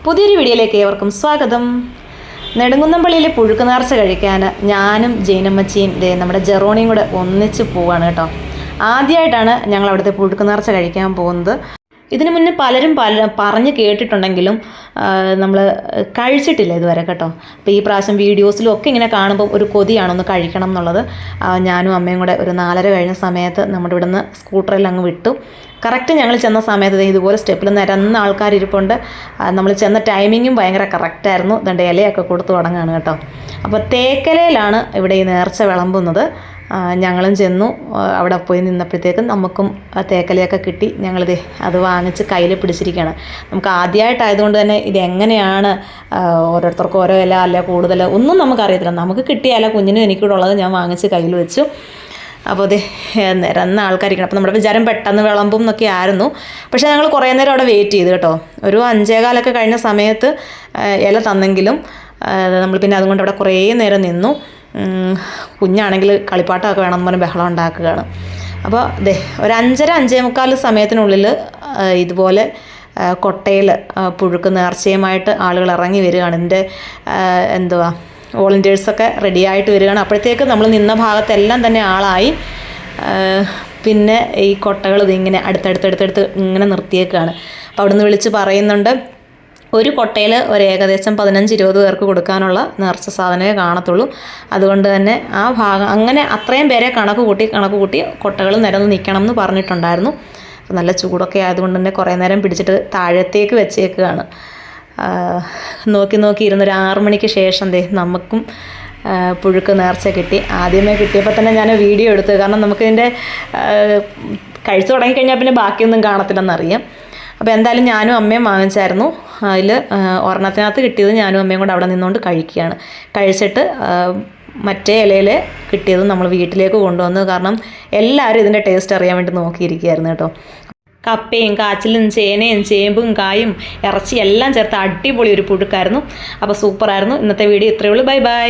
പുതിയൊരു വീഡിയോയിലേക്ക് ഏവർക്കും സ്വാഗതം. നെടുങ്കുന്നംപള്ളിയിലെ പുഴുക്ക് നേർച്ച കഴിക്കാൻ ഞാനും ജൈനമ്മച്ചിയും നമ്മുടെ ജെറോണിയും കൂടെ ഒന്നിച്ച് പോവാണ് കേട്ടോ. ആദ്യമായിട്ടാണ് ഞങ്ങൾ അവിടുത്തെ പുഴുക്ക് നേർച്ച കഴിക്കാൻ പോകുന്നത്. ഇതിനു മുന്നേ പലരും പറഞ്ഞ് കേട്ടിട്ടുണ്ടെങ്കിലും നമ്മൾ കഴിച്ചിട്ടില്ല ഇതുവരെ കേട്ടോ. അപ്പോൾ ഈ പ്രാവശ്യം വീഡിയോസിലും ഒക്കെ ഇങ്ങനെ കാണുമ്പോൾ ഒരു കൊതിയാണൊന്ന് കഴിക്കണം എന്നുള്ളത്. ഞാനും അമ്മയും കൂടെ ഒരു 4:30 കഴിഞ്ഞ സമയത്ത് നമ്മുടെ ഇവിടുന്ന് സ്കൂട്ടറിൽ അങ്ങ് വിട്ടു. കറക്റ്റ് ഞങ്ങൾ ചെന്ന സമയത്ത് ഇതുപോലെ സ്റ്റെപ്പിൽ നിരന്ന ആൾക്കാരിരിപ്പുണ്ട്. നമ്മൾ ചെന്ന ടൈമിങ്ങും ഭയങ്കര കറക്റ്റായിരുന്നു. ദണ്ട് ഇലയൊക്കെ കൊടുത്ത് തുടങ്ങുകയാണ് കേട്ടോ. അപ്പോൾ തേക്കലയിലാണ് ഇവിടെ ഈ നേർച്ച വിളമ്പുന്നത്. ഞങ്ങളും ചെന്നു. അവിടെ പോയി നിന്നപ്പോഴത്തേക്കും നമുക്കും തേക്കലയൊക്കെ കിട്ടി. ഞങ്ങളിത് അത് വാങ്ങിച്ച് കയ്യിൽ പിടിച്ചിരിക്കുകയാണ്. നമുക്ക് ആദ്യമായിട്ടായതുകൊണ്ട് തന്നെ ഇതെങ്ങനെയാണ് ഓരോരുത്തർക്കും ഓരോ ഇല അല്ല കൂടുതൽ ഒന്നും നമുക്കറിയത്തില്ല. നമുക്ക് കിട്ടിയ ഇല കുഞ്ഞിനും എനിക്കൂടെ ഉള്ളത് ഞാൻ വാങ്ങിച്ച് കയ്യിൽ വെച്ചു. അപ്പോൾ അത് നിരന്ന ആൾക്കാരിക്കണം. അപ്പോൾ നമ്മുടെ വിചാരം പെട്ടെന്ന് വിളമ്പും എന്നൊക്കെ ആയിരുന്നു. പക്ഷേ ഞങ്ങൾ കുറേ നേരം അവിടെ വെയിറ്റ് ചെയ്തു കേട്ടോ. ഒരു 5:15 കഴിഞ്ഞ സമയത്ത് ഇല തന്നെങ്കിലും നമ്മൾ പിന്നെ അതുകൊണ്ട് അവിടെ കുറേ നേരം നിന്നു. കുഞ്ഞാണെങ്കിൽ കളിപ്പാട്ടമൊക്കെ വേണമെന്ന് പറഞ്ഞ് ബഹളം ഉണ്ടാക്കുകയാണ്. അപ്പോൾ ഒരു 5:30-5:45 സമയത്തിനുള്ളിൽ ഇതുപോലെ കൊട്ടയിൽ പുഴുക്ക് നേർച്ചയുമായിട്ട് ആളുകൾ ഇറങ്ങി വരികയാണ്. വോളണ്ടിയേഴ്സൊക്കെ റെഡിയായിട്ട് വരികയാണ്. അപ്പോഴത്തേക്ക് നമ്മൾ നിന്ന ഭാഗത്തെല്ലാം തന്നെ ആളായി. പിന്നെ ഈ കൊട്ടകൾ ഇതിങ്ങനെ അടുത്തടുത്ത് ഇങ്ങനെ നിർത്തിയേക്കാണ്. അപ്പോൾ അവിടുന്ന് വിളിച്ച് പറയുന്നുണ്ട്, ഒരു കൊട്ടയിൽ ഏകദേശം 15-20 പേർക്ക് കൊടുക്കാനുള്ള നേർച്ച സാധനമേ കാണത്തുള്ളൂ. അതുകൊണ്ട് തന്നെ ആ ഭാഗം അങ്ങനെ അത്രയും പേരെ കണക്ക് കൂട്ടി കൊട്ടകൾ നിരന്ന് നിൽക്കണം എന്ന് പറഞ്ഞിട്ടുണ്ടായിരുന്നു. അപ്പോൾ നല്ല ചൂടൊക്കെ ആയതുകൊണ്ട് തന്നെ കുറേ നേരം പിടിച്ചിട്ട് താഴത്തേക്ക് വെച്ചേക്കുകയാണ്. നോക്കി ഇരുന്നൊരു 6 മണിക്ക് ശേഷം നമുക്കും പുഴുക്ക് നേർച്ച കിട്ടി. ആദ്യമേ കിട്ടിയപ്പോൾ തന്നെ ഞാൻ വീഡിയോ എടുത്തു. കാരണം നമുക്കിതിൻ്റെ കഴിച്ചു തുടങ്ങിക്കഴിഞ്ഞാൽ പിന്നെ ബാക്കിയൊന്നും കാണത്തില്ലെന്നറിയാം. അപ്പോൾ എന്തായാലും ഞാനും അമ്മയും വാങ്ങിച്ചായിരുന്നു. അതിൽ ഒരെണ്ണത്തിനകത്ത് കിട്ടിയത് ഞാനും അമ്മയും കൂടെ അവിടെ നിന്നുകൊണ്ട് കഴിക്കുകയാണ്. കഴിച്ചിട്ട് മറ്റേ ഇലയിൽ കിട്ടിയത് നമ്മൾ വീട്ടിലേക്ക് കൊണ്ടുവന്നു. കാരണം എല്ലാവരും ഇതിൻ്റെ ടേസ്റ്റ് അറിയാൻ വേണ്ടി നോക്കിയിരിക്കുകയായിരുന്നു കേട്ടോ. കപ്പയും കാച്ചിലും ചേനയും ചേമ്പും കായും ഇറച്ചി എല്ലാം ചേർത്ത് അടിപൊളി ഒരു പുഴുക്കായിരുന്നു. അപ്പോൾ സൂപ്പറായിരുന്നു. ഇന്നത്തെ വീഡിയോ ഇത്രയേ ഉള്ളൂ. ബൈ.